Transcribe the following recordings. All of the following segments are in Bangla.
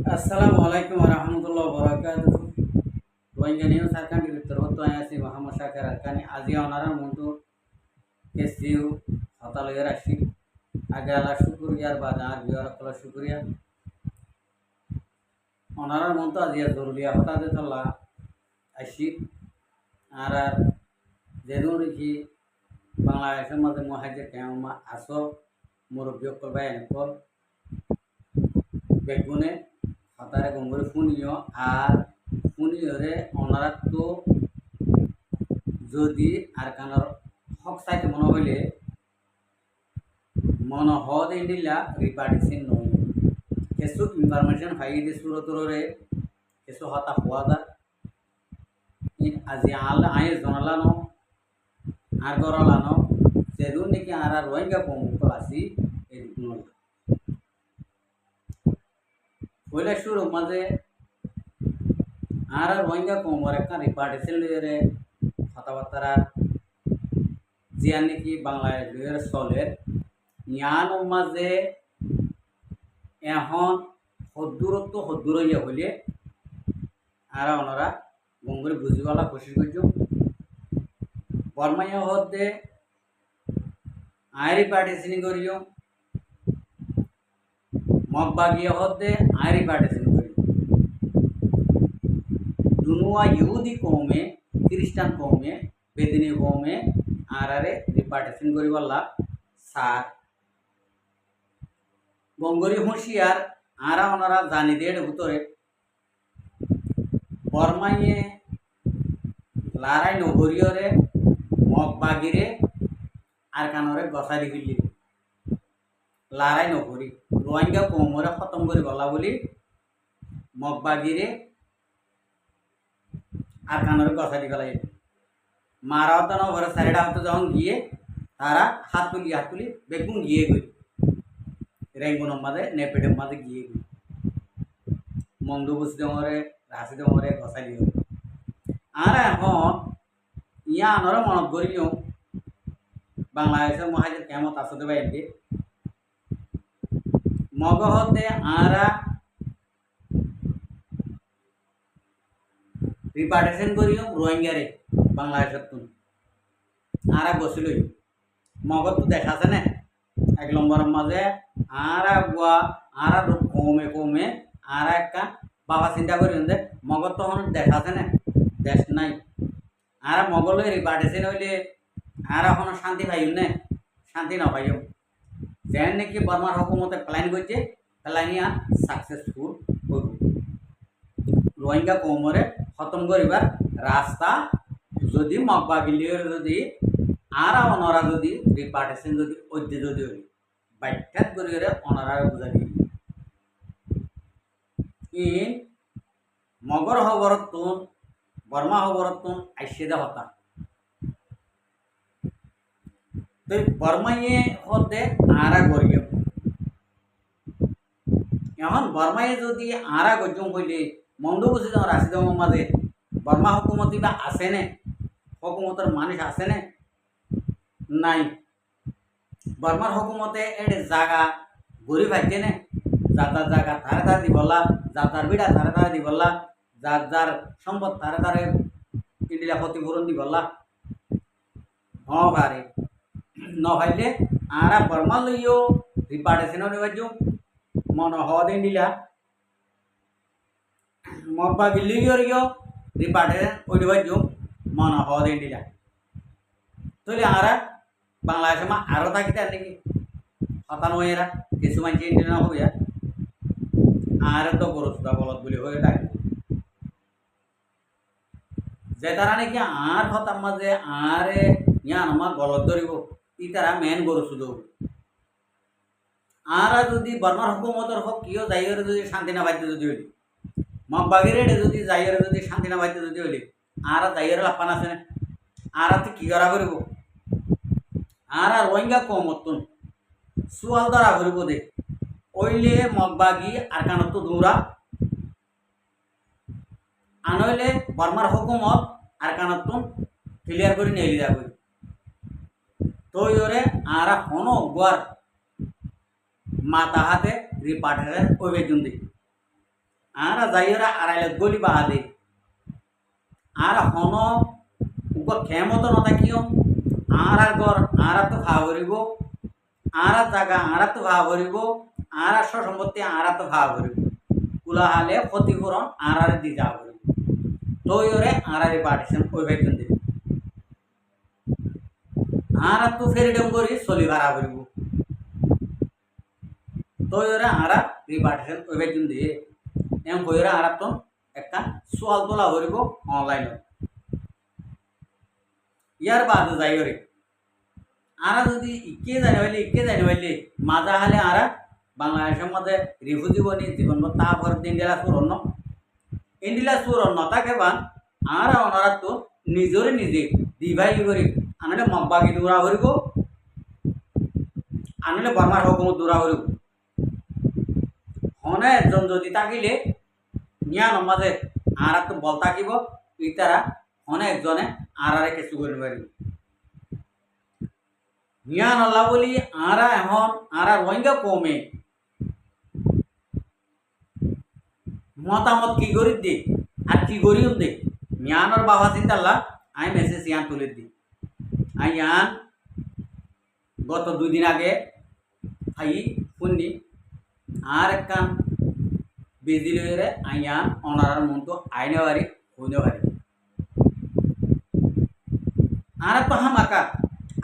Assalamualaikum warahmatullahi wabarakatuh. Tuanjaniyo sarkan di terus tuan si Muhammad Syakir Arkani azi onaran muntu kesiu hotal yarashi agala syukuriyar badar biar kala syukuriyar onaran muntu azi zuruliya hotal de tola ashi arar জেনুরি কি বাংলাদেশের মধ্যে মহাজের কেমন আসো মুরব্বী করবা এনকল বেগুনে হতারে গঙ্গরে ফুনিও আর ফুনিওরে অনারাত তো যদি আর কানার হক সাইতে মনে হইলে মনে হদ ইন্ডিলা রিপার্টিসিন নয় কিছু ইনফরমেশন পাই দিয়ে সুরতরে কিছু হতা হওয়া দা আজি আল আয়ে জনালানো আর গরলানো যেদুন নাকি আর রোহিঙ্গা পঙ্গু আসি এরকম পয়লা শুরু মাঝে আর রোহিঙ্গা কমর একটা রিপার্টিসিন লিয়ে কথাবার্তা জিয়ান নাকি বাংলাদেশের চলের ইয়ান মাঝে এখন সদ্দূরত্ব সদ্দূর ইয়ে হইলে আর ওনারা গঙ্গুরে বুঝিওয়ালা কোশিশ করছ বর্মাইয়া হতে আইরি পার্টিসিনি করিও মগবাগিয়া হতে আইরি পার্টিসিনি করিও দুনুয়া ইহুদি কৌমে খ্রিস্টান কৌমে বেদিনী কৌমে আরারে রিপার্টিসিন করিবাল্লা সার গঙ্গরি হুঁশিয়ার আরা ওনারা জানি দিয়ে ভিতরে বর্মাইয়ে লারাই নগরীয়রে মগবাগিরে আর কানরে গসারি ফিলি লারাই নগরী রোহিঙ্গা কৌমরে খতম করে গলা বলি মগবাগিরে আর কানরে গসারি গলাই মারা হতো না ঘরে সাইডা হতো যখন গিয়ে তারা হাত তুলি বেগুন গিয়ে গই রেঙ্গুনের মাঝে নেপেটের মাঝে গিয়ে গই মন্দু বুঝি দেওয়ারে রাশি দেওয়ারে গসাই দিয়ে আর এখন ইয়া আনরে মনত করিও বাংলাদেশের মহাজের কেমত আসতে বাইরে মগহতে আরা রিপার্টিশন করিও রোহিঙ্গারে বাংলাদেশের তুন আরা বসিলই মগত তো দেখাছে না এক নম্বরের মাঝে আরা গুয়া আরা কমে কমে আরা একটা বাবা চিন্তা করি যে মগত তখন দেখাছে না দেশ নাই আরা মগলে রিপার্টিশন হইলে আর এখন শান্তি পাইল না শান্তি না পাইও যেন নাকি বর্মার হকুমতে প্ল্যান করছে প্ল্যানিয়া সাকসেসফুল হইব রোহিঙ্গা কৌমরে খতম করিবার রাস্তা যদি মগবাগিলির যদি আর অনরা যদি রিপার্টিশন যদি ঐদ্য যদি হই ব্যাখ্যাত করিয়ে অনরা বুঝাই ইন মগর হবরতুন বর্মা হবরতুন আইসেদা হতা তো বর্মাইয়ে হতে আরা করিও এখন বর্মাইয়ে যদি আরা গজম হইলে মন্দ বুঝে যাও রাশি দেওয়ার মাঝে বর্মা হুকুমতি বা আসে নে হুকুমতের মানুষ আসে নে নাই বর্মার হুকুমতে এটে জায়গা গড়ি ভাইতে নে যার জায়গা ধারে ধারে দিবলা যার বিড়া ধারে ধারে দিবলা যার সম্পদ ধারে ধারে ইন্ডিয়া ক্ষতিপূরণ দিবলা ভারে নহলে আরা বর্মা লইও রিপার্টিশন নিবাজু মন হদিন দিলা মগবা গিলিও রিপার্টিশন ওইবাজু মন হদিন দিলা তাহলে আরা বাংলাদেশে মা আরো থাকিতে নাকি হতানো এরা কিছু মানুষ ইন্ডিয়া হইয়া আর তো গরুসুদা বলদ বলে হয়ে ডাকে যে তারা নাকি আর হতার মাঝে আরে ইয়ান আমার গলত ধরিব ই তারা মেন গরুসুদ আর যদি বর্মার হুকুমতর হোক কিও যাইরে যদি শান্তি না বাইতে যদি হইলি মগবাগিরে যদি যাইরে যদি শান্তি না বাইতে যদি হইলি আর যাইরে লাপান আছে না আর কি করা করিব আর রোহিঙ্গা কমতন সুয়াল ধরা করিব দে ওইলে মগবাগি আর কানত দৌড়া আনইলে বর্মার হুকুমত আর কানতুন ক্লিয়ার করে নিয়ে যা করি তৈরে আর হনো গোয়ার মাতা হাতে রিপার্টিশন ওই বেজন দিই আরা যাইরা আড়াইলে গলি বাহাদে আর হন ক্ষমতা নথাকিও আর ঘর আর তো খাওয়া করিব আর জায়গা আর তো খাওয়া করিব আর সম্পত্তি আর তো খাওয়া করিব কুলা হালে ক্ষতিপূরণ আর দি যাওয়া করিব তৈরে আর পার্টিশন ওই ভাইজন দেব আর তো ফেরিডম করি চলি ভাড়া করিব তৈরে আর রিপার্টিশন ওই ভাইজন দিয়ে এম কইরে আর তো একটা সোয়াল তোলা করিব অনলাইনত ইয়ার বাদে যাইরে আর যদি ইকে জানি পাইলে মাজা হালে আর বাংলাদেশের মধ্যে রিভু জীবনী জীবন তারপর ইন্ডিলা সুরন্ন তাকে বান আর ওনারা তো নিজরে নিজে ডিভাইড করি আনলে মব্বাগি দৌড়া করিব আনলে বর্মার হুকুমত দৌড়া করিব হনে একজন যদি থাকিলে নিয়ান মাঝে আর তো বল থাকিব ইতারা হনে একজনে আর কিছু করে পারিব নিয়ান আল্লাহ বলি আরা এখন আরা রোহিঙ্গা কমে মতামত কি করি দে আর কি করিও দে মিয়ানোর বাবা চিন্তাল্লা আমি মেসেজ ইয়ান তুলে দিই আমি ইয়ান গত 2 দিন আগে খাই শুনি আর একখান বিজি লইরে আমি ইয়ান অনারার মতো আইনে বাড়ি হইনে বাড়ি আর তো হামাকা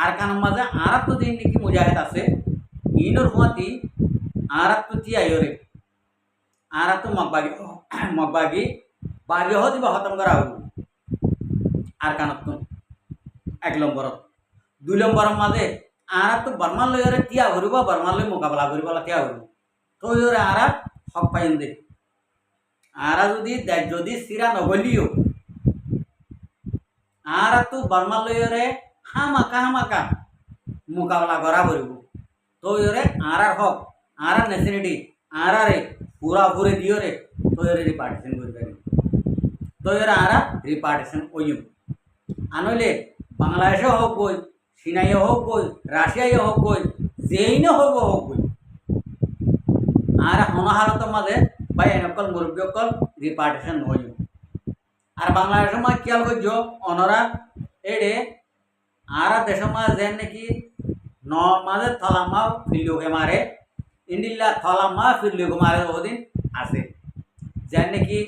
আর কানের মাঝে আর তো দিন নাকি মুজাহিদ আছে ইনোর হুয়াতি আর তো তিয়াইরে আর তো মগবাগি বাগি দিবা খতম করা হল আর কানত 1 নম্বর 2 নম্বর মাঝে আর তো বর্মার লইরে তিয়া ভরিব বর্মার লই মোকাবেলা করিব তিয়া ভরিব তো ইরে আর হক পাইন দে আর যদি সিরা নগলিও আর তো বর্মার লইরে হামাকা মোকাবেলা করা ভরিব তো ইরে আর হক আর নেসিনিটি আর পুরাপুরি দিও রে তো এর রিপার্টিশন করবে তো এর আর রিপার্টিশন ওইম আনলে বাংলাদেশে হোক বই সিনাইয়ে হোক বই রাশিয়ায় হোক বই যেইনে হোক বই আর হনহালতের মাঝে বা এনেকল মুরব্বী অকল রিপার্টিশন ওইম আর বাংলাদেশের মাঝে খেয়াল করছ অনরা এডে আর দেশের মাঝে যেন নাকি মাঝে থলামা ফিল্ডকে মারে ইন্ডিল্লা থলামা ফিল্ডকে মারে ওদিন আছে যেন নাকি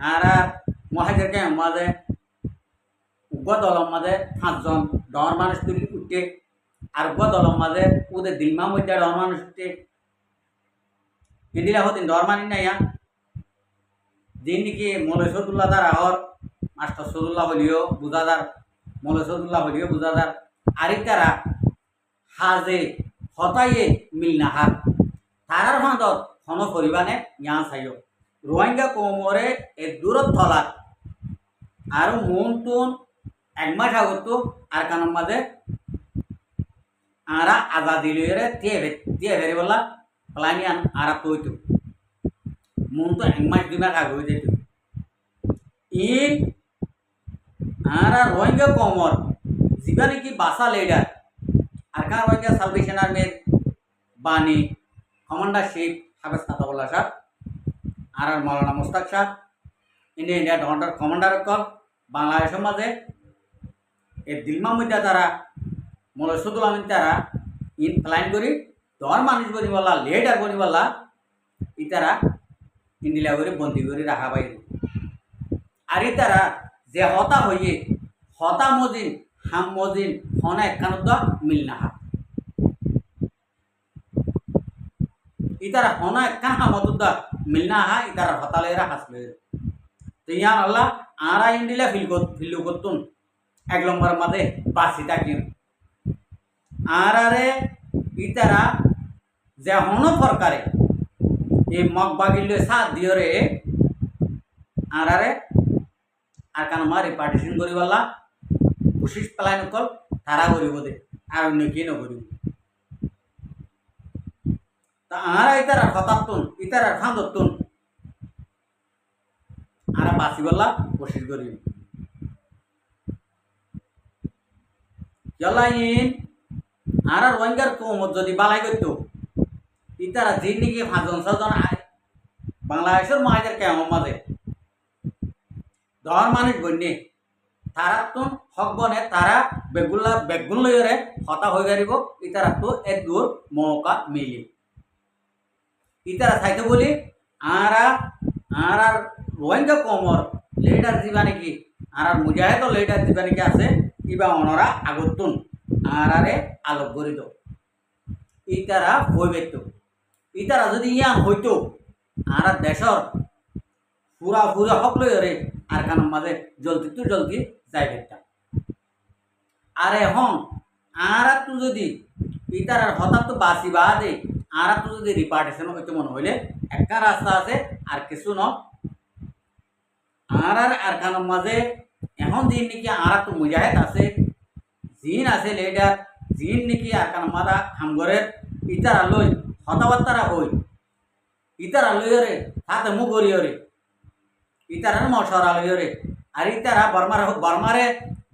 আর মহাজেরকে মাঝে দলের মাঝে 5 জন ডর মানুষ তুলি উঠে আর দলের মাঝে ওদের দিলমা মধ্যে ডর মানুষ উঠে ইন্ডিলা হতেন ডর মানি না ইয়া দিন নাকি মৌলাই সদুল্লাহ দার আহর মাস্টার সদুল্লাহ হলিও বুঝাদার মৌলাই সদুল্লাহ হলিও বুঝাদার আরেকটারা হাজে হতাইয়ে মিল না হাত তারার ফাঁদত হন পরিবানে ইয়ান চাইও রোহিঙ্গা কোমরে এক দূরত থলাক আর মন তুন 1 মাস আগত আর কানের মাঝে আরা আজাদি লইরে দিয়ে ভেরি বলা প্লানি আর তৈতো মন তো 1 মাস 2 মাস আগে হয়ে যেত ইন আর রোহিঙ্গা কোমর জিবা নাকি বাসা লিডার আর কার রোহিঙ্গা সালভেশন আর্মির বাণী কমান্ডারশিপ হাফেজ কাতাবুল্লাহ সাহেব আর মৌলানা মুস্তাক শাহ ইন্ডিয়া ডন্ডার কমান্ডার কল বাংলাদেশের মাঝে এই দিলমা মধ্যে তারা মৌলসুদুল আমিন তারা ইন প্ল্যান করি দর মানুষ বনিবলা লিডার বনিবলা ইতারা ইন্ডিয়া করে বন্দি করে রাখা বাইরে আর ইতারা যে হতা হইয়ে হতা মজিন হাম মজিন হনা একখানত মিল না হাত ইতারা হনা একখান হামত মিল না হা ইতারা হতালেরা হাসলে তো ইয়ান আল্লাহ আরা ইন্ডিলা ফিল করতুন 1 নম্বর মাঝে বাসি থাকি আরে ইতারা যে হন সরকারে এই মগ বাগিলে সাথ দিও রে আরে আর কান মারি পার্টিশন করি বলা কোশিশ প্ল্যান কল তারা করিব দে আর নাকি নকরিব তা আর ইতারা হতাতুন ইতারা খান্দতুন আর বাসি বলা কোশিশ করিব জলাইন আর রোহিঙ্গার কৌমত যদি বালাই করত ইতারা যে নাকি 5 জন 6 জন বাংলাদেশের মাঝের কেমন মাঝে ধর মানুষ বন্যে তারা তো হক বনে তারা বেগুন লইরে হতা হয়ে গারিব ইতারা তো এক দূর মৌকা মিলি ইতারা চাইতে বলি আর রোহিঙ্গা কমর লিডার দিবা নাকি আর মুজাহিদ লিডার দিবা নাকি আছে কিবা অনরা আগতুন আরে আলোক করি দো ইতারা হইবে তো ইতারা যদি ইয়ান হইতো আর দেশর পুরা পুরা হক লইরে আর কান মাঝে জলদি যাইবে আর এখন আর তো যদি ইতার হঠাৎ তো বাসি বাদে আর তো যদি রিপার্টেশন হইতে মনে হইলে একটা রাস্তা আছে আর কিছু ন আর কান মাঝে এখন দিন নাকি আর তো মুজাহিদ আছে জিন আছে লিডার জিন নাকি আর কান মাদা হামগরের ইতারা লই হতাবার্তারা হই ইতারা লইরে হাতে মুখ গড়িয়রে ইতারার মশরা লইরে আর ইতারা বর্মারে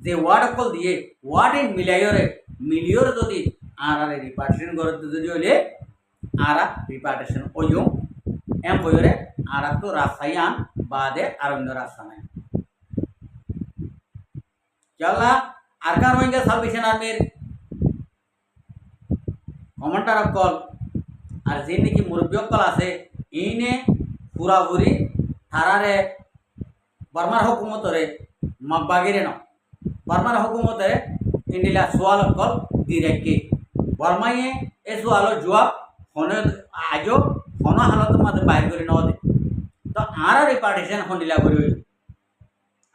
যে ওয়ার্ড অকল দিয়ে ওয়ার্ড ইন মিলিয়রে যদি আর রিপার্টেশন করতে যদি হইলে আর রিপার্টেশন ওইও এম হইরে আর তো রাস্তায়ান বাদে আর অন্য রাস্তা নাই চলা আর কার রোহিঙ্গা সালভেশন আর্মির কমান্ডার অকল আর যে নাকি মুরব্বী অকল আছে ইনে পুরাপুরি তারারে বর্মার হুকুমতরে মগবাগিরে ন বর্মার হুকুমতে ইন্ডিলা সোয়াল অকল দি রাখি বর্মাইয়ে এ সোয়াল জবাব হনে আজও হন হালত মাঝে বাইর করে নদে তো আর রিপার্টেশন হন্ডিলা করি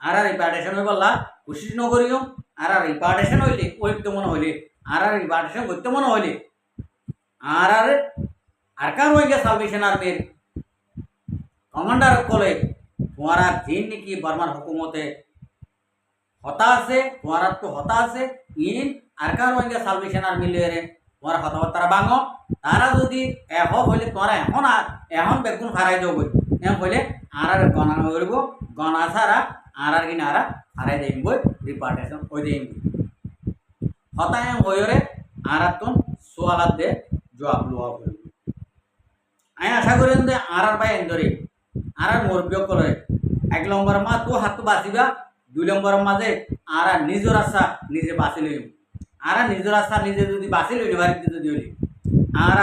আর রিপার্টেশন হয়ে বললা কোশিশ নকরিও আর রিপার্টেশন হইলে ওইতে মনে হইলে আর রিপার্টেশন করতে মনে হইলে আর কার হয়ে গেছে সালভেশন আর্মির কমান্ডার কলে তোমার দিন নাকি বর্মার হুকুমতে হতা আছে তোমার তো হতা আছে ইন আর কার হয়ে গেছে সালভেশন আর্মি লিয়ে তোমার হতাবার্তারা ভাঙো তারা যদি এহ হইলে তোমার এখন বেগুন হারাই দেব এম হইলে আর গণা করব গণা ছাড়া আর কিনা আর হারাই দেব বই রিপার্টেশন ওই দিন হতা এম হইরে আর তুন সোয়ালাত দে জবাব লোয়া করব আমি আশা করি যে আর ভাই এন্দরে আর মুরব্বী করে 1 নম্বর মা তো হাত বাঁচিবা 2 নম্বর মাঝে আর নিজের আশা নিজে বাঁচি লইম আর নিজের আশা নিজে যদি বাঁচি লইলে বাড়িতে যদি হইলে আর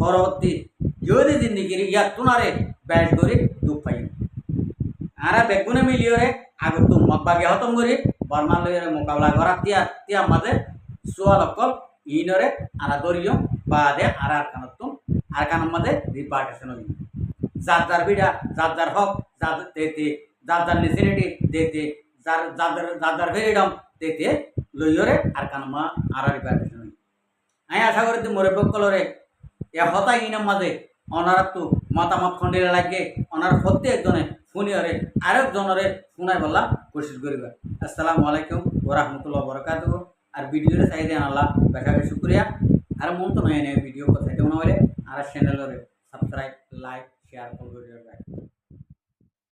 পরবর্তী যদি জিন্দিগির ইয়ার তুনারে ব্যাস করে দুঃখ পাই আর বেগুনে মিলিয়রে আগত তো মগবাগে হতম করি বর্মা লইরে মোকাবিলা করা তিয়া মাঝে সোয়াল অকল ইনরে আর দরিয়ম বাদে আর কানের মাঝে রিপার্টেশন হইল যার বিড়া যার হক যার নেসিনিটি দিতে যার ফ্রিডম দিতে লইরে আর কানমা আর রিপার্টেশন হইল আমি আশা করি মোরে পক্ষলরে এ হতা ইনার মাঝে অনার তো মতামত খন্ডিলে লাগে অনার প্রত্যেকজনে শুনিয়রে আরেকজনরে শুনাই বললাম কোশিশ করিবা আসসালামু আলাইকুম ওয়া রাহমাতুল্লাহি ওয়া বারাকাতুহু আর ভিডিওরে চাই দেন আল্লাহ বেশি শুকরিয়া আর মন তো নয় ভিডিও কথা মনে হলে আর চ্যানেলরে সাবস্ক্রাইব লাইক শেয়ার করে